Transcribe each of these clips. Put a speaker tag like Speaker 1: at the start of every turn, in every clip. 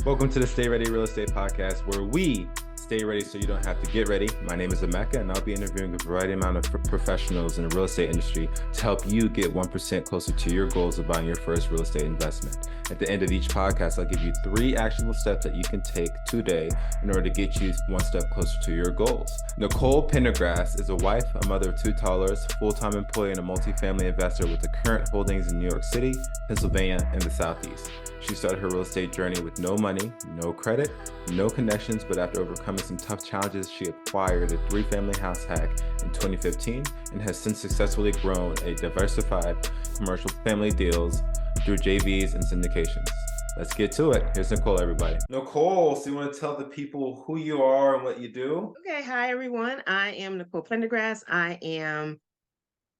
Speaker 1: Welcome to the Stay Ready Real Estate Podcast, where we stay ready so you don't have to get ready. My name is Emeka, and I'll be interviewing a variety amount of professionals in the real estate industry to help you get 1% closer to your goals of buying your first real estate investment. At the end of each podcast, I'll give you 3 actionable steps that you can take today in order to get you 1 step closer to your goals. Nicole Pendergrass is a wife, a mother of 2 toddlers, full-time employee, and a multifamily investor with the current holdings in New York City, Pennsylvania, and the Southeast. She started her real estate journey with no money, no credit, no connections, but after overcoming some tough challenges, she acquired a 3-family house hack in 2015 and has since successfully grown a diversified commercial family deals through JVs and syndications. Let's get to it. Here's Nicole, everybody. Nicole, so you want to tell the people who you are and what you do?
Speaker 2: Okay, hi everyone. I am Nicole Pendergrass. I am,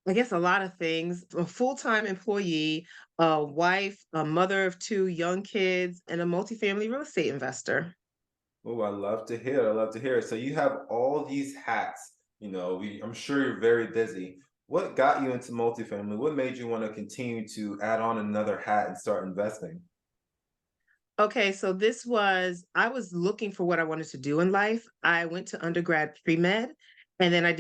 Speaker 2: a lot of things. A full-time employee, a wife, a mother of 2 young kids, and a multifamily real estate investor.
Speaker 1: Oh, I love to hear it. I love to hear it. So you have all these hats. I'm sure you're very busy. What got you into multifamily? What made you want to continue to add on another hat and start investing?
Speaker 2: Okay, so I was looking for what I wanted to do in life. I went to undergrad pre-med, and then I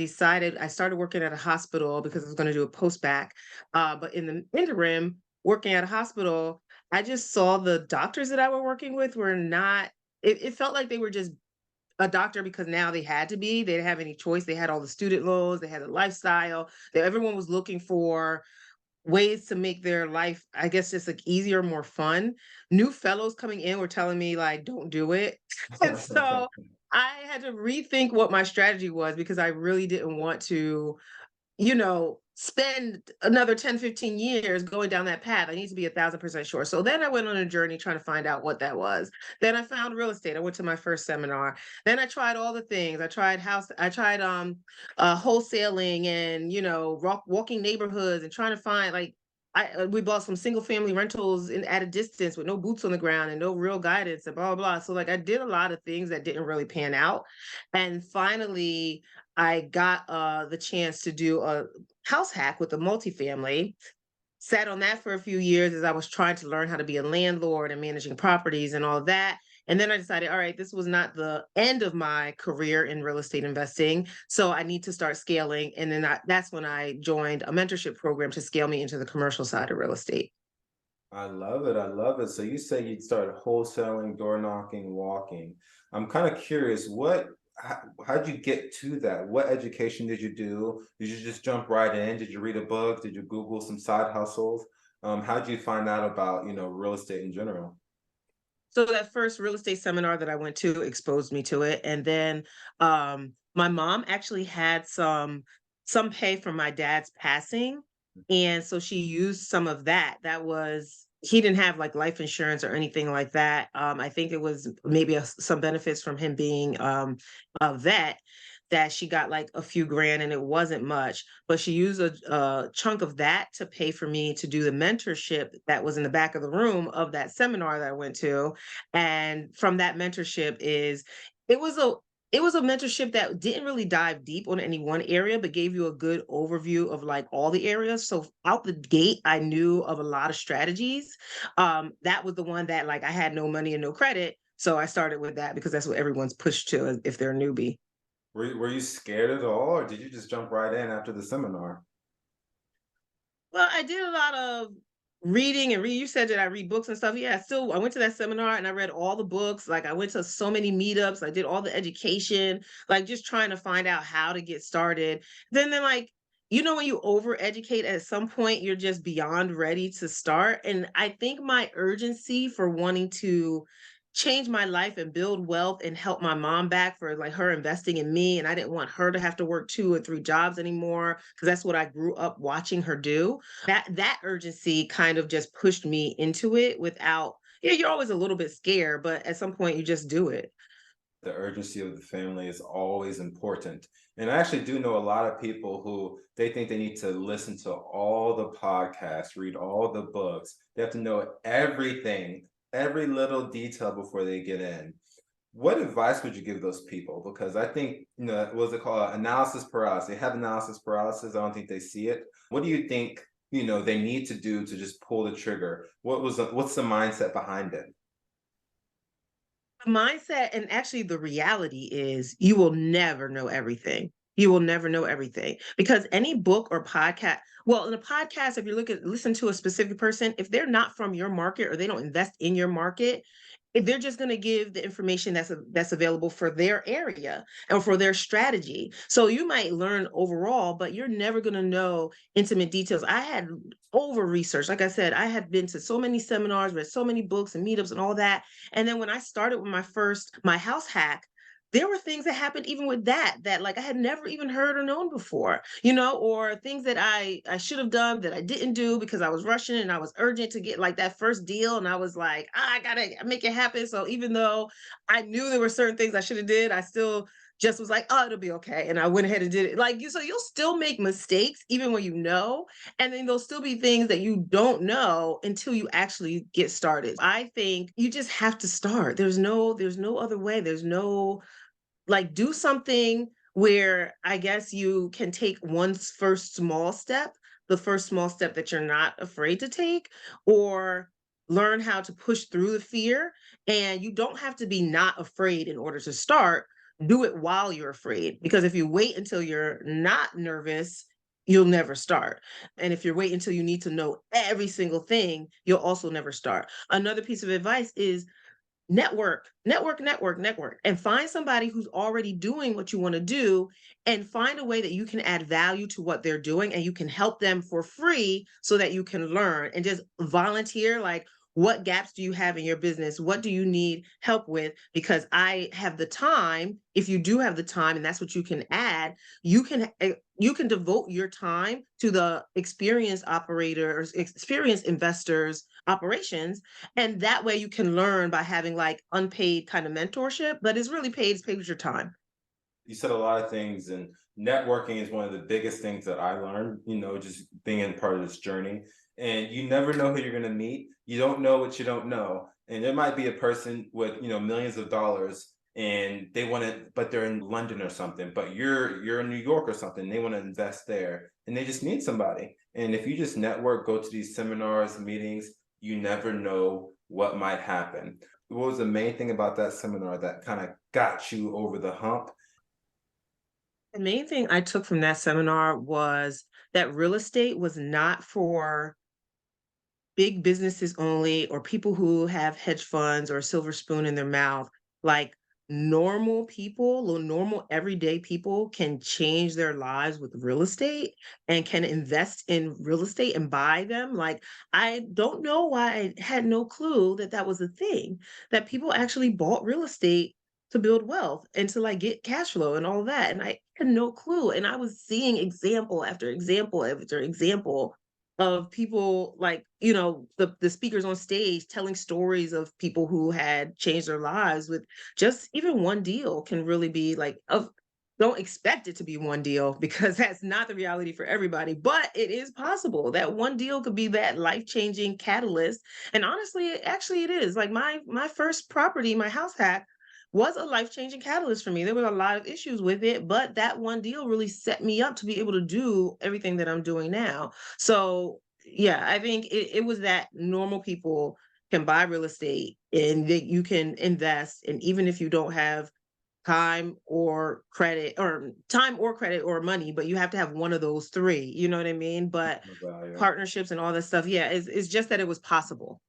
Speaker 2: started working at a hospital because I was going to do a post-bac. But in the interim, working at a hospital, I just saw the doctors that I were working with were not, it felt like they were just a doctor because now they had to be. They didn't have any choice. They had all the student loans, they had a lifestyle that everyone was looking for ways to make their life, I guess, just like easier, more fun. New fellows coming in were telling me like, don't do it. And so I had to rethink what my strategy was because I really didn't want to spend another 10, 15 years going down that path. I need to be 1,000% sure. So then I went on a journey trying to find out what that was. Then I found real estate. I went to my first seminar. Then I tried all the things. I tried wholesaling and, walking neighborhoods and trying to find we bought some single family rentals at a distance with no boots on the ground and no real guidance and blah, blah, blah. So like I did a lot of things that didn't really pan out. And finally, I got the chance to do a house hack with a multifamily. Sat on that for a few years as I was trying to learn how to be a landlord and managing properties and all that. And then I decided, all right, this was not the end of my career in real estate investing. So I need to start scaling. And then that's when I joined a mentorship program to scale me into the commercial side of real estate.
Speaker 1: I love it. I love it. So you say you started wholesaling, door knocking, walking. I'm kind of curious, how'd you get to that? What education did you do? Did you just jump right in? Did you read a book? Did you Google some side hustles? How'd you find out about, real estate in general?
Speaker 2: So that first real estate seminar that I went to exposed me to it. And then my mom actually had some pay from my dad's passing. And so she used some of that. He didn't have like life insurance or anything like that. I think it was maybe some benefits from him being a vet that she got like a few grand and it wasn't much, but she used a chunk of that to pay for me to do the mentorship that was in the back of the room of that seminar that I went to. And from that mentorship it was a it was a mentorship that didn't really dive deep on any one area, but gave you a good overview of like all the areas. So out the gate, I knew of a lot of strategies. That was the one that like I had no money and no credit. So I started with that because that's what everyone's pushed to if they're a newbie.
Speaker 1: Were you scared at all, or did you just jump right in after the seminar?
Speaker 2: Well, I did a lot of reading and read. You said that I read books and stuff. Yeah, still, I went to that seminar and I read all the books. Like I went to so many meetups. I did all the education, like just trying to find out how to get started. Then like, when you overeducate at some point, you're just beyond ready to start. And I think my urgency for wanting to change my life and build wealth and help my mom back for like her investing in me. And I didn't want her to have to work 2 or 3 jobs anymore because that's what I grew up watching her do. That urgency kind of just pushed me into it without, yeah, you're always a little bit scared, but at some point you just do it.
Speaker 1: The urgency of the family is always important. And I actually do know a lot of people who they think they need to listen to all the podcasts, read all the books. They have to know everything, every little detail before they get in. What advice would you give those people? Because I think, what's it called? Analysis paralysis. They have analysis paralysis. I don't think they see it. What do you think, they need to do to just pull the trigger? What's the mindset behind it?
Speaker 2: Mindset, and actually the reality is you will never know everything. You will never know everything because any book or podcast, well, in a podcast, if you listen to a specific person, if they're not from your market or they don't invest in your market, if they're just going to give the information that's available for their area and for their strategy. So you might learn overall, but you're never going to know intimate details. I had over research. Like I said, I had been to so many seminars, read so many books and meetups and all that. And then when I started with my house hack, there were things that happened even with that like I had never even heard or known before, or things that I should have done that I didn't do because I was rushing and I was urgent to get like that first deal, and I was like, I gotta make it happen. So even though I knew there were certain things I should have did, I still just was like, oh, it'll be okay, and I went ahead and did it. Like, so you'll still make mistakes even when you know, and then there'll still be things that you don't know until you actually get started. I think you just have to start. There's no other way. There's no, like, do something where I guess you can take one first small step, the first small step that you're not afraid to take, or learn how to push through the fear. And you don't have to be not afraid in order to start. Do it while you're afraid. Because if you wait until you're not nervous, you'll never start. And if you're waiting until you need to know every single thing, you'll also never start. Another piece of advice is network, and find somebody who's already doing what you want to do, and find a way that you can add value to what they're doing and you can help them for free so that you can learn and just volunteer. Like, what gaps do you have in your business? What do you need help with? Because I have the time. If you do have the time and that's what you can add, you can devote your time to the experienced operators, experienced investors operations, and that way you can learn by having like unpaid kind of mentorship, but it's really paid. It's paid with your time.
Speaker 1: You said a lot of things, and networking is one of the biggest things that I learned, just being in part of this journey. And you never know who you're going to meet. You don't know what you don't know. And there might be a person with, millions of dollars, and they want to, but they're in London or something, but you're in New York or something. They want to invest there and they just need somebody. And if you just network, go to these seminars, meetings, you never know what might happen. What was the main thing about that seminar that kind of got you over the hump?
Speaker 2: The main thing I took from that seminar was that real estate was not for big businesses only, or people who have hedge funds or a silver spoon in their mouth. Like, normal people, little normal everyday people can change their lives with real estate and can invest in real estate and buy them. Like, I don't know why I had no clue that that was a thing, that people actually bought real estate to build wealth and to like get cash flow and all that. And I had no clue. And I was seeing example after example after example of people, like, the speakers on stage telling stories of people who had changed their lives with just even one deal. Can really be like, of, don't expect it to be one deal because that's not the reality for everybody, but it is possible that one deal could be that life-changing catalyst. And honestly, actually it is. Like, my first property, my house hack, was a life-changing catalyst for me. There were a lot of issues with it, but that one deal really set me up to be able to do everything that I'm doing now. So yeah, I think it was that normal people can buy real estate and that you can invest. And even if you don't have time or credit or money, but you have to have one of those three, you know what I mean? But
Speaker 1: Yeah.
Speaker 2: partnerships and all that stuff, yeah, it's just that it was possible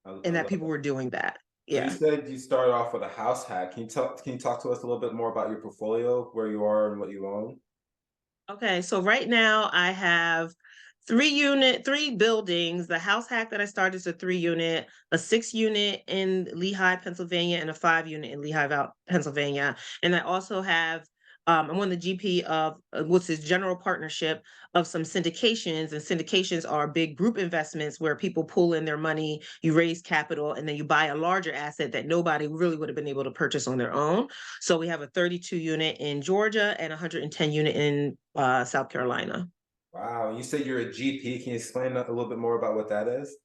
Speaker 1: I
Speaker 2: and that
Speaker 1: love
Speaker 2: people
Speaker 1: that.
Speaker 2: were doing that.
Speaker 1: So you
Speaker 2: Yeah.
Speaker 1: said you started off with a house hack. Can you talk to us a little bit more about your portfolio, where you are and what you own?
Speaker 2: Okay, so right now I have three buildings. The house hack that I started is a 3 unit, a 6 unit in Lehigh, Pennsylvania, and a 5 unit in Lehigh, Pennsylvania. And I also have, I'm on the GP of what's this general partnership of some syndications. And syndications are big group investments where people pull in their money, you raise capital, and then you buy a larger asset that nobody really would have been able to purchase on their own. So we have a 32 unit in Georgia and a 110 unit in South Carolina.
Speaker 1: Wow. You said you're a GP. Can you explain a little bit more about what that is?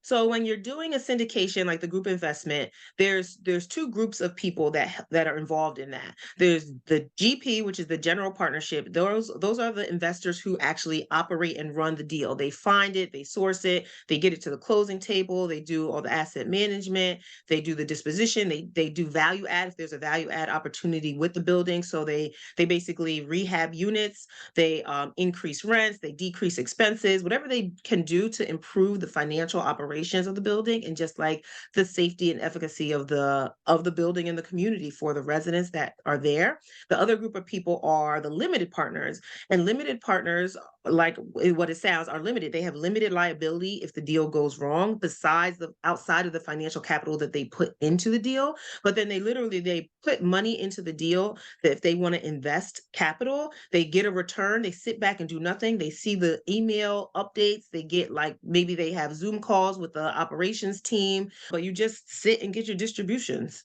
Speaker 2: So when you're doing a syndication like the group investment, there's two groups of people that are involved in that. There's the GP, which is the general partnership. Those are the investors who actually operate and run the deal. They find it, they source it, they get it to the closing table, they do all the asset management, they do the disposition, they do value add if there's a value add opportunity with the building. So they basically rehab units, they increase rents, they decrease expenses, whatever they can do to improve the financial operations of the building and just like the safety and efficacy of the building and the community for the residents that are there. The other group of people are the limited partners, and limited partners, like what it sounds, are limited. They have limited liability if the deal goes wrong, besides the outside of the financial capital that they put into the deal. But then they put money into the deal that if they want to invest capital, they get a return, they sit back and do nothing. They see the email updates, they get like maybe they have Zoom calls with the operations team, but you just sit and get your distributions.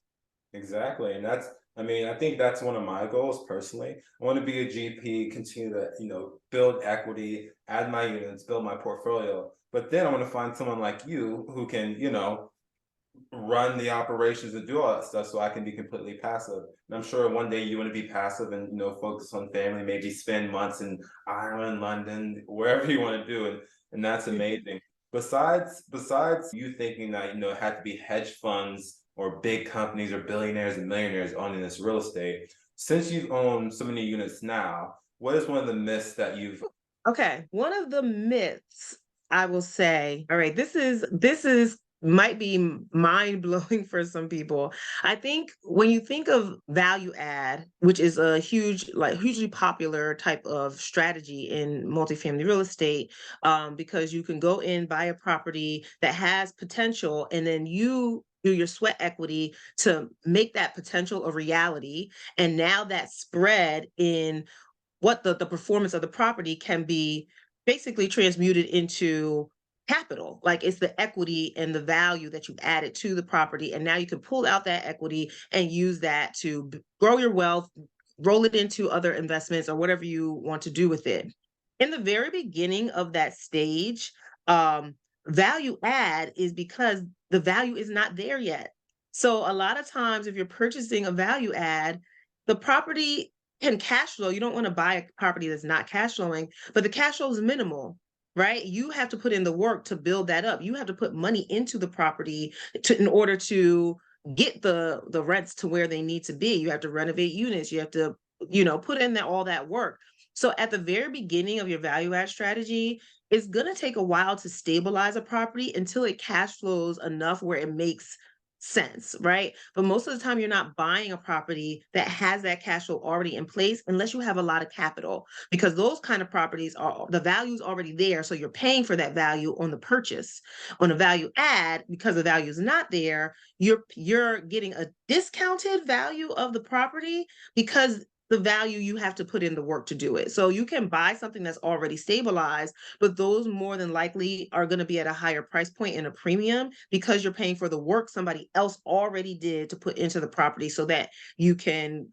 Speaker 1: Exactly. And I mean, I think that's one of my goals personally. I want to be a GP, continue to, build equity, add my units, build my portfolio. But then I want to find someone like you who can, run the operations and do all that stuff so I can be completely passive. And I'm sure one day you want to be passive and, focus on family, maybe spend months in Ireland, London, wherever you want to do. And that's amazing. Besides you thinking that, it had to be hedge funds or big companies or billionaires and millionaires owning this real estate, since you've owned so many units now, what is one of the myths that you've
Speaker 2: Okay, one of the myths I will say, all right, this is might be mind blowing for some people. I think when you think of value add, which is a hugely popular type of strategy in multifamily real estate, because you can go in, buy a property that has potential, and then you do your sweat equity to make that potential a reality. And now that spread in what the performance of the property can be basically transmuted into capital. Like it's the equity and the value that you've added to the property. And now you can pull out that equity and use that to grow your wealth, roll it into other investments or whatever you want to do with it. In the very beginning of that stage, value add is because the value is not there yet. So a lot of times, if you're purchasing a value add, the property can cash flow. You don't want to buy a property that's not cash flowing, but the cash flow is minimal, right? You have to put in the work to build that up. You have to put money into the property in order to get the rents to where they need to be. You have to renovate units. You have to, put in all that work. So at the very beginning of your value add strategy, it's going to take a while to stabilize a property until it cash flows enough where it makes sense, right? But most of the time, you're not buying a property that has that cash flow already in place unless you have a lot of capital, because those kind of properties are the value's already there. So you're paying for that value on the purchase. On a value add, because the value is not there, you're getting a discounted value of the property because the value you have to put in the work to do it. So you can buy something that's already stabilized, but those more than likely are going to be at a higher price point and a premium because you're paying for the work somebody else already did to put into the property so that you can,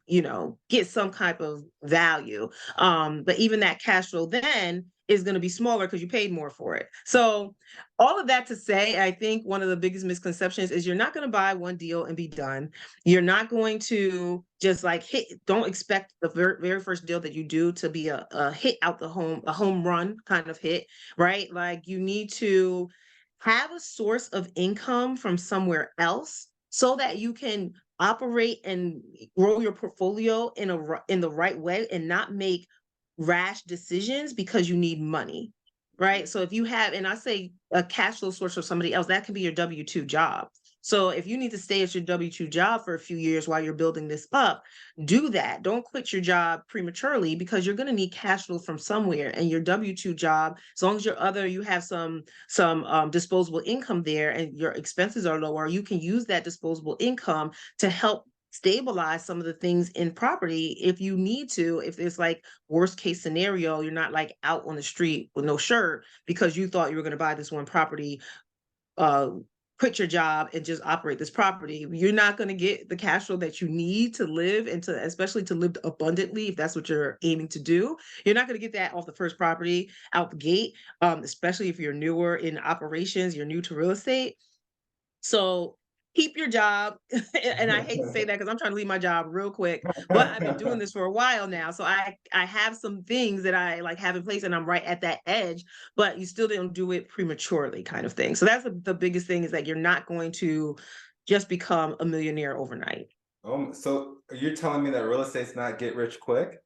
Speaker 2: get some type of value. But even that cash flow then is going to be smaller because you paid more for it. So all of that to say, I think one of the biggest misconceptions is you're not going to buy one deal and be done. You're not going to just like don't expect the very first deal that you do to be a hit out a home run kind of hit, right? Like you need to have a source of income from somewhere else so that you can operate and grow your portfolio in the right way and not make rash decisions because you need money, right? So if you have, and I say a cash flow source for somebody else, that could be your W-2 job. So if you need to stay at your W-2 job for a few years while you're building this up, do that. Don't quit your job prematurely because you're going to need cash flow from somewhere. And your W-2 job, as long as you have some disposable income there and your expenses are lower, you can use that disposable income to help stabilize some of the things in property if you need to. If it's like worst case scenario, you're not like out on the street with no shirt because you thought you were going to buy this one property uh quit your job and just operate this property. You're not going to get the cash flow that you need to live and to, especially to live abundantly, if that's what you're aiming to do. You're not going to get that off the first property out the gate, especially if you're newer in operations, you're new to real estate. So keep your job. And I hate to say that because I'm trying to leave my job real quick, but I've been doing this for a while now. So I have some things that I like have in place and I'm right at that edge, but you still don't do it prematurely kind of thing. So that's the biggest thing, is that you're not going to just become a millionaire overnight.
Speaker 1: So you're telling me that real estate's not get rich quick?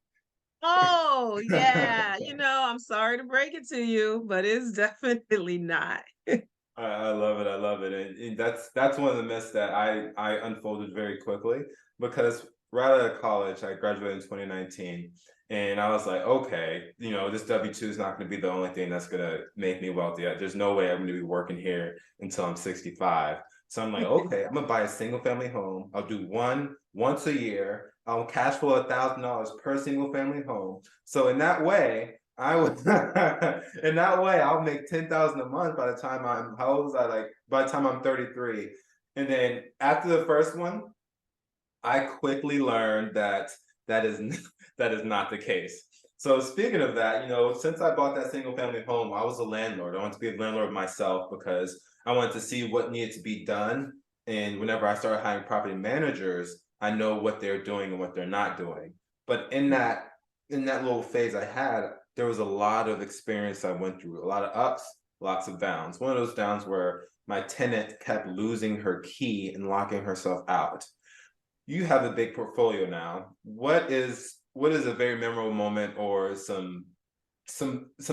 Speaker 2: Oh, yeah. I'm sorry to break it to you, but it's definitely not.
Speaker 1: I love it. I love it. And that's one of the myths that I unfolded very quickly, because right out of college, I graduated in 2019, and I was like, okay, this W-2 is not going to be the only thing that's going to make me wealthy. There's no way I'm going to be working here until I'm 65. So I'm like, okay, I'm gonna buy a single family home. I'll do one once a year. I'll cash flow $1,000 per single family home. So in that way, I would in that way I'll make 10,000 a month by the time how old was I, like by the time I'm 33. And then after the first one, I quickly learned that that is that is not the case. So speaking of that, since I bought that single family home, I was a landlord. I wanted to be a landlord myself because I wanted to see what needed to be done. And whenever I started hiring property managers, I know what they're doing and what they're not doing. But in that little phase I had, there was a lot of experience I went through, a lot of ups, lots of downs. One of those downs where my tenant kept losing her key and locking herself out. You have a big portfolio now. What is a very memorable moment, or some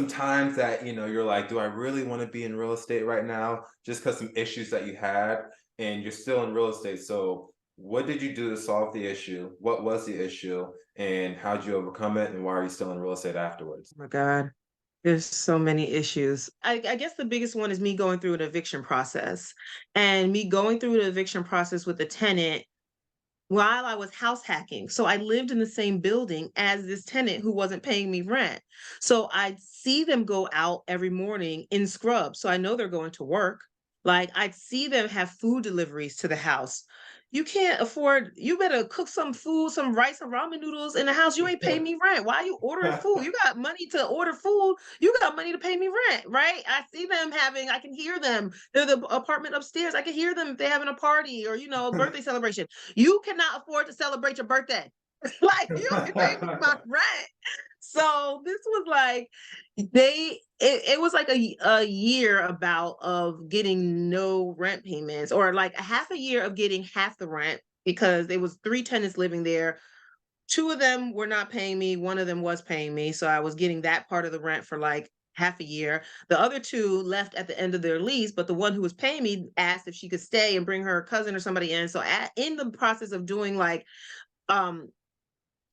Speaker 1: times that you're like, do I really want to be in real estate right now, just because some issues that you had and you're still in real estate? So what did you do to solve the issue? What was the issue, and how did you overcome it, and why are you still in real estate afterwards?
Speaker 2: Oh my God. There's so many issues. I guess the biggest one is me going through an eviction process, and me going through the eviction process with the tenant while I was house hacking. So I lived in the same building as this tenant who wasn't paying me rent. So I'd see them go out every morning in scrubs. So I know they're going to work. Like I'd see them have food deliveries to the house. You can't afford, you better cook some food, some rice and ramen noodles in the house. You ain't paying me rent. Why are you ordering food? You got money to order food. You got money to pay me rent, right? I see them I can hear them. They're the apartment upstairs. I can hear them if they're having a party or, a birthday celebration. You cannot afford to celebrate your birthday. Like you can pay me my rent. So this was like it was like a year about of getting no rent payments, or like a half a year of getting half the rent, because there was 3 tenants living there. 2 of them were not paying me, 1 of them was paying me. So I was getting that part of the rent for like half a year. The other 2 left at the end of their lease, but the one who was paying me asked if she could stay and bring her cousin or somebody in. So in the process of doing like um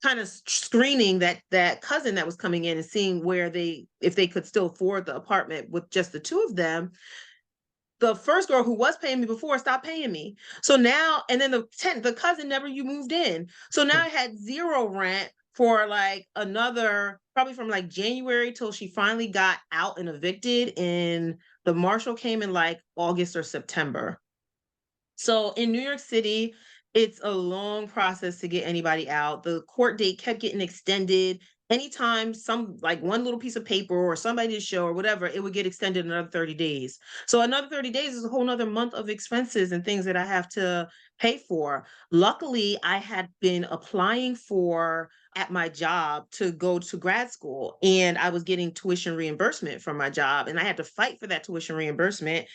Speaker 2: kind of screening that cousin that was coming in and seeing if they could still afford the apartment with just the 2 of them, the first girl who was paying me before stopped paying me. So now, and then the cousin never you moved in. So now I had 0 rent for like another, probably from like January till she finally got out and evicted, and the marshal came in like August or September. So in New York City, it's a long process to get anybody out. The court date kept getting extended. Anytime some like one little piece of paper or somebody to show or whatever, it would get extended another 30 days. So another 30 days is a whole nother month of expenses and things that I have to pay for. Luckily, I had been applying for at my job to go to grad school, and I was getting tuition reimbursement from my job, and I had to fight for that tuition reimbursement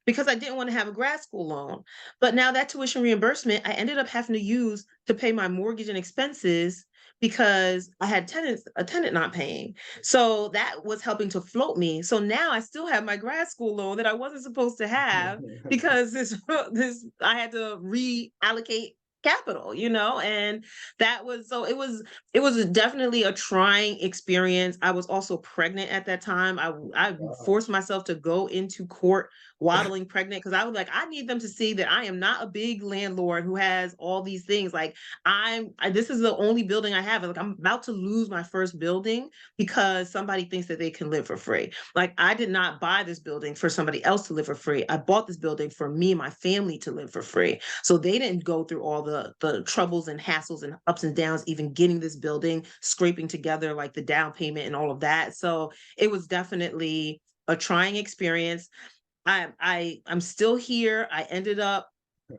Speaker 2: because I didn't want to have a grad school loan. But now that tuition reimbursement, I ended up having to use to pay my mortgage and expenses because I had a tenant not paying. So that was helping to float me. So now I still have my grad school loan that I wasn't supposed to have because this I had to reallocate capital, and that was so it was definitely a trying experience. I was also pregnant at that time. I
Speaker 1: Wow.
Speaker 2: forced myself to go into court waddling pregnant, because I was like, I need them to see that I am not a big landlord who has all these things. Like this is the only building I have. Like I'm about to lose my first building because somebody thinks that they can live for free. Like I did not buy this building for somebody else to live for free. I bought this building for me and my family to live for free. So they didn't go through all the troubles and hassles and ups and downs, even getting this building, scraping together like the down payment and all of that. So it was definitely a trying experience. I'm still here. I ended up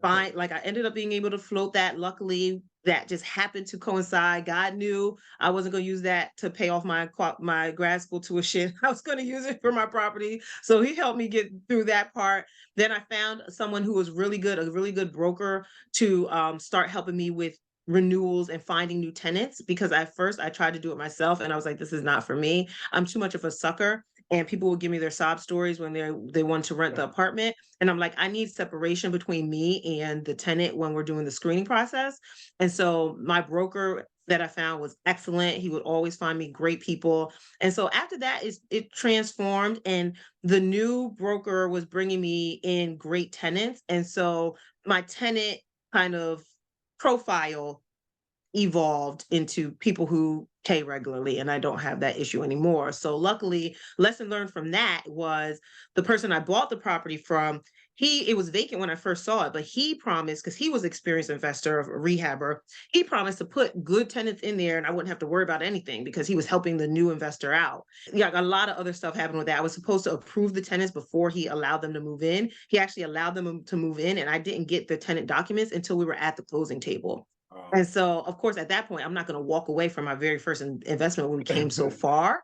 Speaker 2: fine. Like I ended up being able to float that. Luckily, that just happened to coincide. God knew I wasn't going to use that to pay off my grad school tuition. I was going to use it for my property. So he helped me get through that part. Then I found someone who was really good, a really good broker to start helping me with renewals and finding new tenants, because at first I tried to do it myself and I was like, this is not for me. I'm too much of a sucker. And people would give me their sob stories when they want to rent the apartment. And I'm like, I need separation between me and the tenant when we're doing the screening process. And so my broker that I found was excellent. He would always find me great people. And so after that, it transformed, and the new broker was bringing me in great tenants. And so my tenant kind of profile evolved into people who pay regularly, and I don't have that issue anymore. So luckily, lesson learned from that was the person I bought the property from, it was vacant when I first saw it, but he promised, because he was an experienced investor, a rehabber, he promised to put good tenants in there and I wouldn't have to worry about anything because he was helping the new investor out. Yeah, a lot of other stuff happened with that. I was supposed to approve the tenants before he allowed them to move in. He actually allowed them to move in, and I didn't get the tenant documents until we were at the closing table. And so, of course, at that point, I'm not going to walk away from my very first investment when we came so far.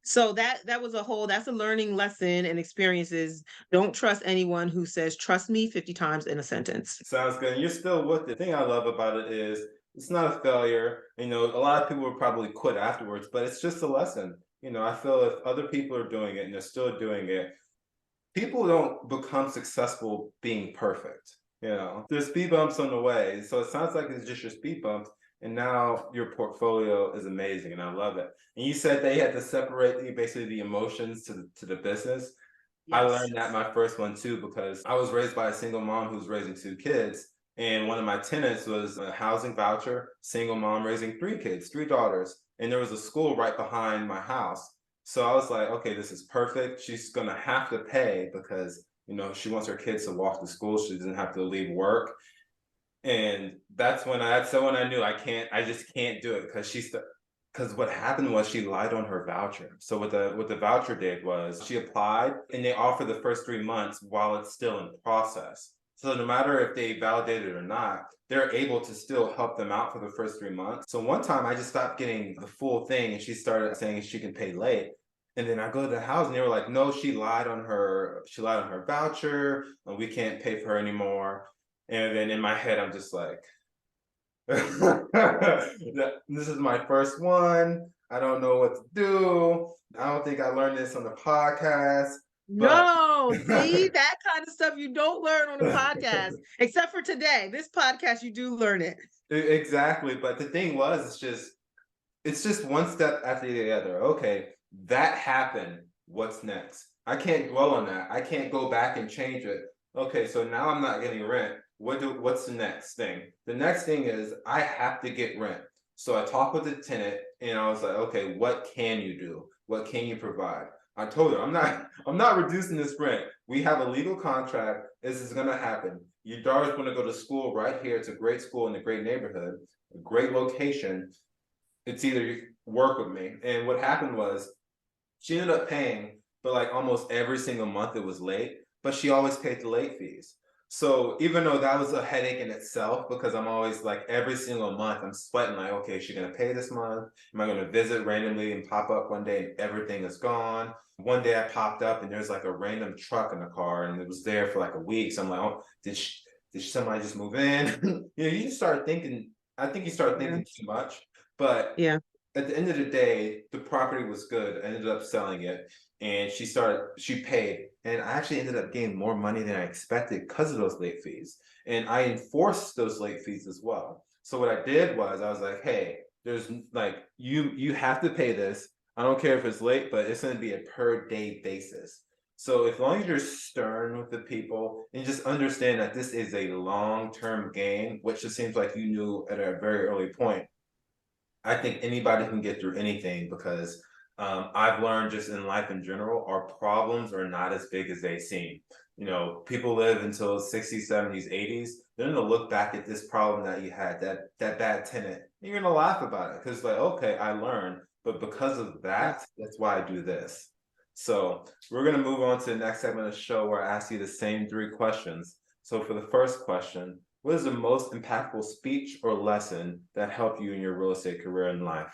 Speaker 2: So that was that's a learning lesson and experiences. Don't trust anyone who says, trust me 50 times in a sentence.
Speaker 1: Sounds good. And you're still with it. The thing I love about it is it's not a failure. You know, a lot of people will probably quit afterwards, but it's just a lesson. You know, I feel if other people are doing it and they're still doing it, people don't become successful being perfect. You know, there's speed bumps on the way. So it sounds like it's just your speed bumps. And now your portfolio is amazing. And I love it. And you said they had to separate basically the emotions to the business. I
Speaker 2: Yes.
Speaker 1: learned that my first one too, because I was raised by a single mom who was raising 2 kids. And one of my tenants was a housing voucher, single mom raising 3 kids, 3 daughters. And there was a school right behind my house. So I was like, okay, this is perfect. She's going to have to pay because, you know, she wants her kids to walk to school. She doesn't have to leave work. And that's when I knew I just can't do it, because what happened was she lied on her voucher. So what the voucher did was she applied and they offer the first 3 months while it's still in process. So no matter if they validate it or not, they're able to still help them out for the first 3 months. So one time I just stopped getting the full thing and she started saying she can pay late. And then I go to the house and they were like, no, she lied on her voucher and we can't pay for her anymore. And then in my head, I'm just like, this is my first one. I don't know what to do. I don't think I learned this on the podcast, but
Speaker 2: No, see, that kind of stuff you don't learn on a podcast, except for today. This podcast, you do learn it.
Speaker 1: exactly. But the thing was, it's just one step after the other. Okay, that happened. What's next? I can't dwell on that. I can't go back and change it. Okay, so now I'm not getting rent. What's the next thing? The next thing is I have to get rent. So I talked with the tenant and I was like, okay, what can you do? What can you provide? I told her I'm not reducing this rent. We have a legal contract. This is gonna happen. Your daughter's gonna go to school right here. It's a great school in a great neighborhood, a great location. It's either you work with me. And what happened was she ended up paying, but like almost every single month it was late, but she always paid the late fees. So even though that was a headache in itself, because I'm always like every single month I'm sweating like, okay, is she gonna pay this month? Am I gonna visit randomly and pop up one day and everything is gone? One day I popped up and there's like a random truck in the car and it was there for like a week. So I'm like, oh, did somebody just move in? You know, you just start thinking, I think you start
Speaker 2: Yeah.
Speaker 1: thinking too much. But
Speaker 2: Yeah.
Speaker 1: at the end of the day, the property was good. I ended up selling it and she paid. And I actually ended up getting more money than I expected because of those late fees. And I enforced those late fees as well. So what I did was I was like, hey, there's like, you have to pay this. I don't care if it's late, but it's going to be a per day basis. So as long as you're stern with the people and just understand that this is a long-term game, which it seems like you knew at a very early point, I think anybody can get through anything because I've learned just in life in general, our problems are not as big as they seem. You know, people live until 60s, 70s, 80s. They're gonna look back at this problem that you had, that bad tenant, and you're gonna laugh about it because like, okay, I learned, but because of that, that's why I do this. So we're gonna move on to the next segment of the show where I ask you the same three questions. So for the first question, what is the most impactful speech or lesson that helped you in your real estate career and life?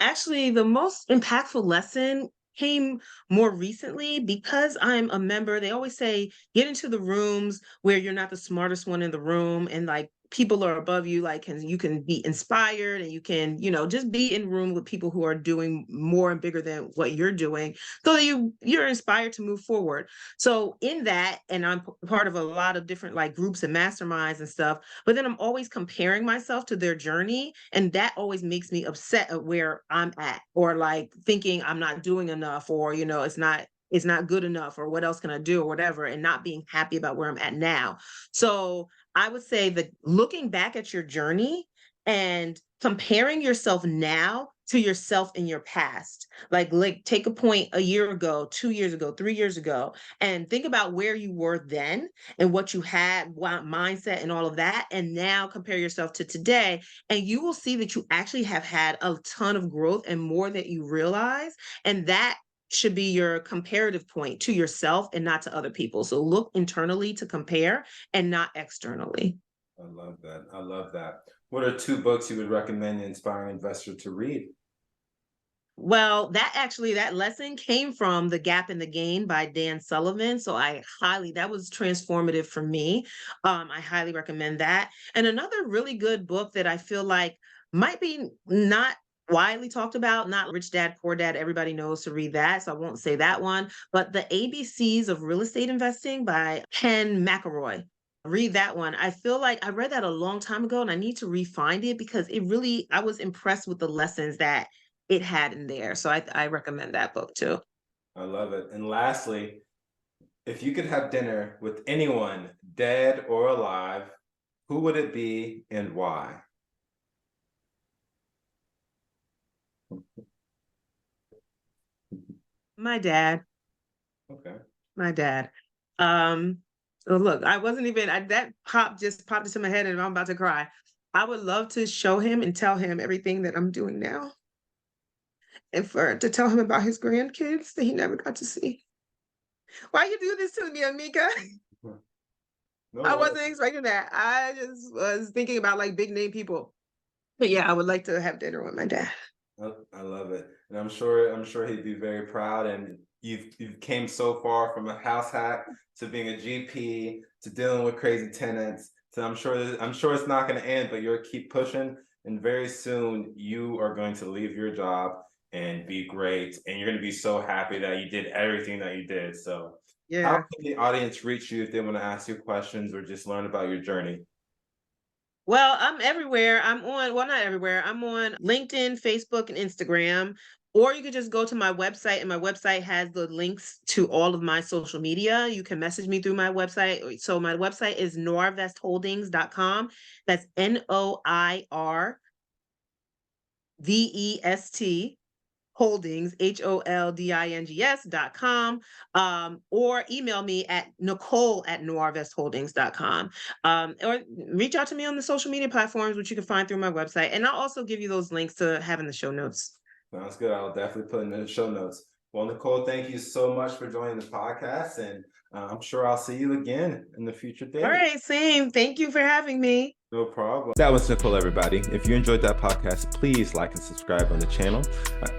Speaker 2: Actually, the most impactful lesson came more recently because I'm a member. They always say, get into the rooms where you're not the smartest one in the room and like people are above you, like and you can be inspired and you can, just be in room with people who are doing more and bigger than what you're doing so that you're inspired to move forward. So in that, and I'm part of a lot of different like groups and masterminds and stuff, but then I'm always comparing myself to their journey. And that always makes me upset at where I'm at, or like thinking I'm not doing enough, or, it's not good enough, or what else can I do, or whatever, and not being happy about where I'm at now. So I would say that looking back at your journey and comparing yourself now to yourself in your past, like take a point a year ago, 2 years ago, 3 years ago, and think about where you were then and what you had, what mindset and all of that. And now compare yourself to today, and you will see that you actually have had a ton of growth and more that you realize. And that should be your comparative point to yourself and not to other people. So look internally to compare and not externally.
Speaker 1: I love that. I love that. What are two books you would recommend an inspiring investor to read?
Speaker 2: Well, that lesson came from The Gap in the Gain by Dan Sullivan. So that was transformative for me. I highly recommend that. And another really good book that I feel like might be not widely talked about, not Rich Dad, Poor Dad. Everybody knows to read that. So I won't say that one, but The ABCs of Real Estate Investing by Ken McElroy. Read that one. I feel like I read that a long time ago and I need to re-find it because I was impressed with the lessons that it had in there. So I recommend that book too.
Speaker 1: I love it. And lastly, if you could have dinner with anyone, dead or alive, who would it be and why?
Speaker 2: My dad.
Speaker 1: Okay.
Speaker 2: My dad. So look, I wasn't even that just popped into my head and I'm about to cry. I would love to show him and tell him everything that I'm doing now, and to tell him about his grandkids that he never got to see. Why you do this to me, Amika?
Speaker 1: No
Speaker 2: I
Speaker 1: way.
Speaker 2: wasn't expecting that. I just was thinking about like big name people. But yeah, I would like to have dinner with my dad.
Speaker 1: I love it. And I'm sure he'd be very proud. And you've came so far from a house hack to being a GP to dealing with crazy tenants. So I'm sure it's not going to end, but you'll keep pushing. And very soon you are going to leave your job and be great. And you're going to be so happy that you did everything that you did. So how
Speaker 2: Yeah.
Speaker 1: can the audience reach you if they want to ask you questions or just learn about your journey?
Speaker 2: Well, I'm everywhere. Well, not everywhere. I'm on LinkedIn, Facebook, and Instagram. Or you could just go to my website, and my website has the links to all of my social media. You can message me through my website. So my website is noirvestholdings.com. That's NOIRVEST Holdings, HOLDINGS.com, or email me at Nicole@noirvestholdings.com, or reach out to me on the social media platforms, which you can find through my website. And I'll also give you those links to have in the show notes.
Speaker 1: Sounds good. I'll definitely put in the show notes. Well, Nicole, thank you so much for joining the podcast, and I'm sure I'll see you again in the future
Speaker 2: All
Speaker 1: days.
Speaker 2: right, same. Thank you for having me.
Speaker 1: No problem. That was Nicole, everybody. If you enjoyed that podcast, please like and subscribe on the channel.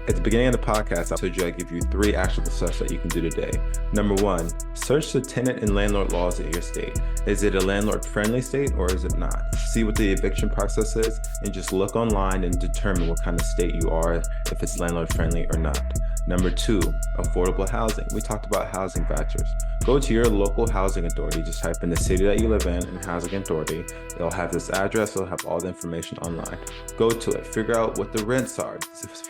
Speaker 1: At the beginning of the podcast, I told you I'd give you 3 actionable steps that you can do today. Number 1, search the tenant and landlord laws in your state. Is it a landlord-friendly state or is it not? See what the eviction process is and just look online and determine what kind of state you are, if it's landlord-friendly or not. Number 2, affordable housing. We talked about housing vouchers. Go to your local housing authority, just type in the city that you live in and housing authority. They'll have this address, they'll have all the information online. Go to it, figure out what the rents are,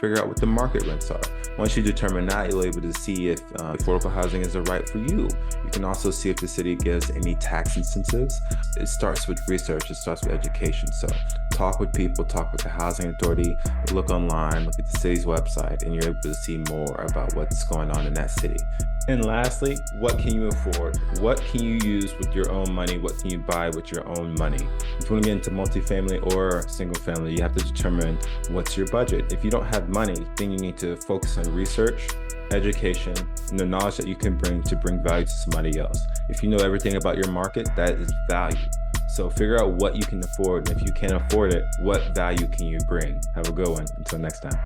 Speaker 1: figure out what the market rents are. Once you determine that, you'll be able to see if affordable housing is the right for you. You can also see if the city gives any tax incentives. It starts with research, it starts with education. So talk with people, talk with the housing authority, look online, look at the city's website, and you're able to see more about what's going on in that city. And lastly, what can you afford? What can you use with your own money? What can you buy with your own money? If you want to get into multifamily or single family, you have to determine what's your budget. If you don't have money, then you need to focus on research, education, and the knowledge that you can bring to bring value to somebody else. If you know everything about your market, that is value. So figure out what you can afford. And if you can't afford it, what value can you bring? Have a good one. Until next time.